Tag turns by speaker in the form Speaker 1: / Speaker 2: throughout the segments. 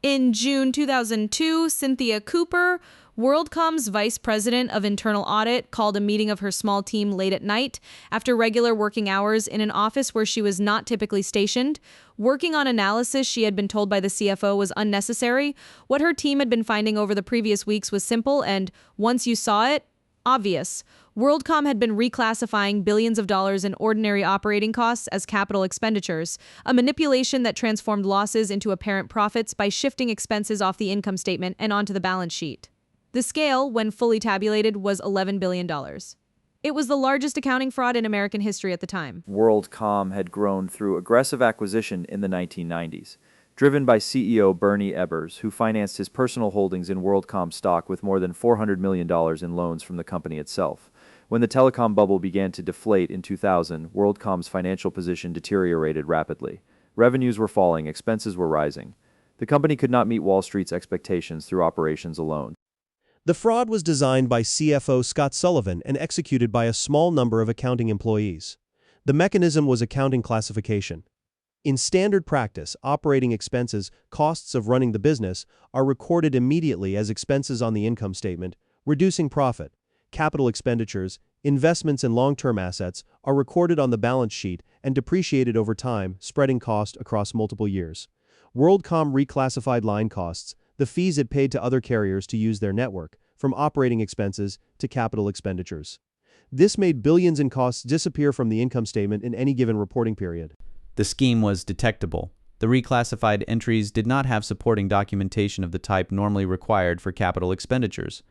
Speaker 1: In June 2002, Cynthia Cooper, WorldCom's vice president of internal audit, called a meeting of her small team late at night after regular working hours in an office where she was not typically stationed. Working on analysis she had been told by the CFO was unnecessary. What her team had been finding over the previous weeks was simple and, once you saw it, obvious. WorldCom had been reclassifying billions of dollars in ordinary operating costs as capital expenditures, a manipulation that transformed losses into apparent profits by shifting expenses off the income statement and onto the balance sheet. The scale, when fully tabulated, was $11 billion. It was the largest accounting fraud in American history at the time.
Speaker 2: WorldCom had grown through aggressive acquisition in the 1990s, driven by CEO Bernie Ebbers, who financed his personal holdings in WorldCom stock with more than $400 million in loans from the company itself. When the telecom bubble began to deflate in 2000, WorldCom's financial position deteriorated rapidly. Revenues were falling, expenses were rising. The company could not meet Wall Street's expectations through operations alone.
Speaker 3: The fraud was designed by CFO Scott Sullivan and executed by a small number of accounting employees. The mechanism was accounting classification. In standard practice, operating expenses, costs of running the business, are recorded immediately as expenses on the income statement, reducing profit. Capital expenditures, investments in long-term assets, are recorded on the balance sheet and depreciated over time, spreading cost across multiple years. WorldCom reclassified line costs, the fees it paid to other carriers to use their network, from operating expenses to capital expenditures. This made billions in costs disappear from the income statement in any given reporting period.
Speaker 4: The scheme was detectable. The reclassified entries did not have supporting documentation of the type normally required for capital expenditures.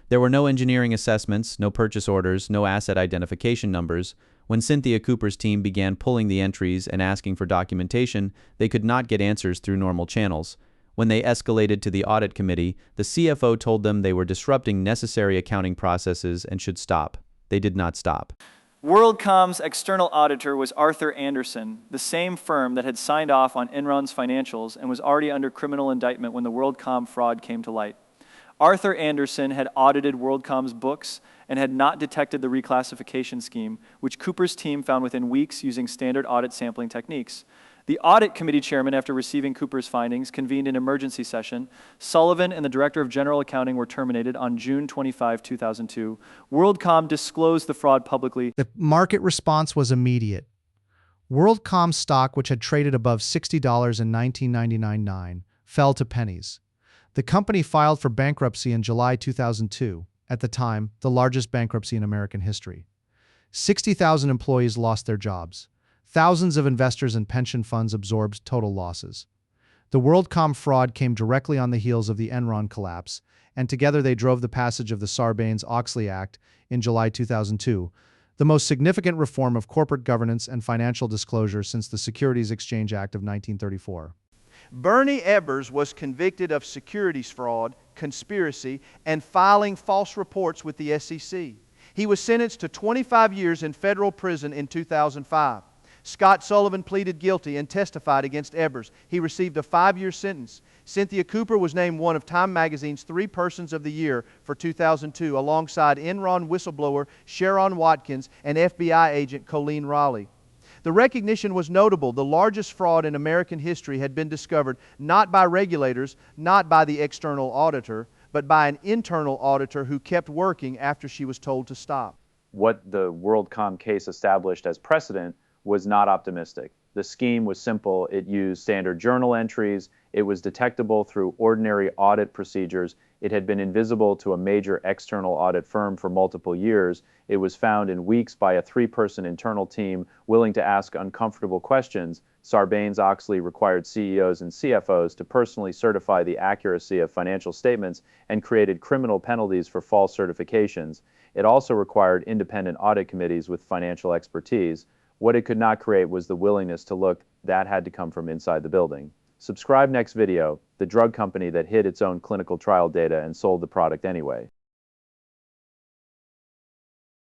Speaker 4: There were no engineering assessments, no purchase orders, no asset identification numbers. When Cynthia Cooper's team began pulling the entries and asking for documentation, they could not get answers through normal channels. When they escalated to the audit committee, the CFO told them they were disrupting necessary accounting processes and should stop. They did not stop.
Speaker 2: WorldCom's external auditor was Arthur Andersen, the same firm that had signed off on Enron's financials and was already under criminal indictment when the WorldCom fraud came to light. Arthur Andersen had audited WorldCom's books and had not detected the reclassification scheme, which Cooper's team found within weeks using standard audit sampling techniques. The audit committee chairman, after receiving Cooper's findings, convened an emergency session. Sullivan and the director of general accounting were terminated on June 25, 2002. WorldCom disclosed the fraud publicly.
Speaker 5: The market response was immediate. WorldCom stock, which had traded above $60 in 1999, fell to pennies. The company filed for bankruptcy in July 2002, at the time, the largest bankruptcy in American history. 60,000 employees lost their jobs. Thousands of investors and pension funds absorbed total losses. The WorldCom fraud came directly on the heels of the Enron collapse, and together they drove the passage of the Sarbanes-Oxley Act in July 2002, the most significant reform of corporate governance and financial disclosure since the Securities Exchange Act of 1934.
Speaker 6: Bernie Ebbers was convicted of securities fraud, conspiracy, and filing false reports with the SEC. He was sentenced to 25 years in federal prison in 2005. Scott Sullivan pleaded guilty and testified against Ebbers. He received a 5-year sentence. Cynthia Cooper was named one of Time Magazine's 3 Persons of the Year for 2002, alongside Enron whistleblower Sharon Watkins and FBI agent Colleen Raleigh. The recognition was notable. The largest fraud in American history had been discovered not by regulators, not by the external auditor, but by an internal auditor who kept working after she was told to stop.
Speaker 7: What the WorldCom case established as precedent was not optimistic. The scheme was simple. It used standard journal entries. It was detectable through ordinary audit procedures. It had been invisible to a major external audit firm for multiple years. It was found in weeks by a 3-person internal team willing to ask uncomfortable questions. Sarbanes-Oxley required CEOs and CFOs to personally certify the accuracy of financial statements and created criminal penalties for false certifications. It also required independent audit committees with financial expertise. What it could not create was the willingness to look. That had to come from inside the building. Subscribe next video, the drug company that hid its own clinical trial data and sold the product anyway.